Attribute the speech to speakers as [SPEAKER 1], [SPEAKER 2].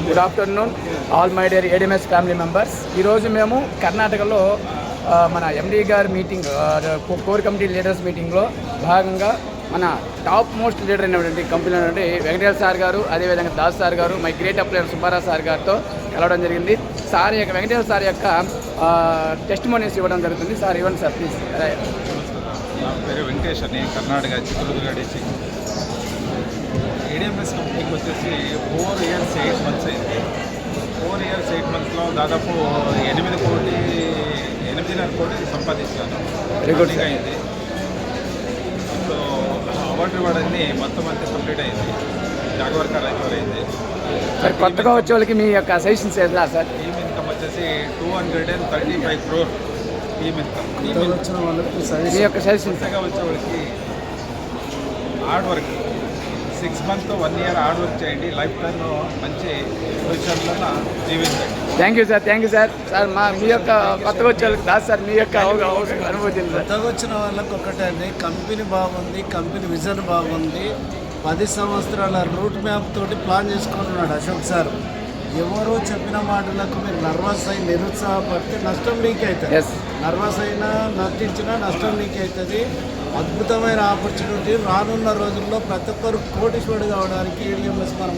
[SPEAKER 1] Good afternoon all my dear ADMS family members. ఈరోజు మేము కర్ణాటకలో మన ఎండి గారి మీటింగ్, కోర్ కమిటీ లీడర్స్ మీటింగ్లో భాగంగా మన టాప్ మోస్ట్ లీడర్ అయినటువంటి కంపెనీ అయినటువంటి వెంకటేశ్వర సార్ గారు, అదేవిధంగా దాస్ సార్ గారు, మై గ్రేట్ అప్లయర్ సుబ్బారావు సార్ గారితో కలవడం జరిగింది. సార్ యొక్క వెంకటేశ్వర సార్ యొక్క టెస్టిమోనీస్ ఇవ్వడం జరుగుతుంది. సార్ ఇవ్వండి సార్ ప్లీజ్.
[SPEAKER 2] నా పేరు వెంకటేష్ అని, కర్ణాటక చిత్రదుర్గ డిస్ట్రిక్ట్. ఏడిఎంఎస్ కంపెనీకి వచ్చేసి 4 years 8 months అయింది. 4 years 8 monthsలో దాదాపు 8.5 కోటి సంపాదించాను. రికార్డింగ్ అయింది. సో అవార్డు ఇవ్వడాన్ని మొత్తం అంతా కంప్లీట్ అయింది. జాగవర్కర్ రైతులు అయింది.
[SPEAKER 1] సార్ కొత్తగా వచ్చే వాళ్ళకి మీ యొక్క సజెషన్స్ ఎలా సార్?
[SPEAKER 2] టీమ్ ఇన్కమ్ వచ్చేసి 235 crore టీమ్ ఇన్కమ్.
[SPEAKER 1] వచ్చిన వాళ్ళకి మీ యొక్క సజెషన్స్?
[SPEAKER 2] కొత్తగా వచ్చే వాళ్ళకి hard work, 6 months to 1 year hard work చేయండి. లైఫ్ టైంలో మంచి పొజిషన్లో జీవించండి.
[SPEAKER 1] Thank you sir. సార్ మీ యొక్క కొత్తగా వచ్చే వాళ్ళకి దాస్ సార్ మీ యొక్క అనుభూతి?
[SPEAKER 3] కొత్తగా వచ్చిన వాళ్ళకి ఒకటండి, కంపెనీ బాగుంది, కంపెనీ విజన్ బాగుంది. 10 సంవత్సరాల రూట్ మ్యాప్ తోటి ప్లాన్ చేసుకొని ఉన్నాడు అశోక్ సార్. ఎవరో చెప్పిన మాటలకు మీరు నర్వస్ అయి నిరుత్సాహపడితే నష్టం మీకే అవుతుంది. నర్వస్ అయినా నటించినా నష్టం మీకే అవుతుంది. అద్భుతమైన ఆపర్చునిటీ. రానున్న రోజుల్లో ప్రతి ఒక్కరు కోటీశ్వరుడు కావడానికి ఏడిఎంఎస్ మనం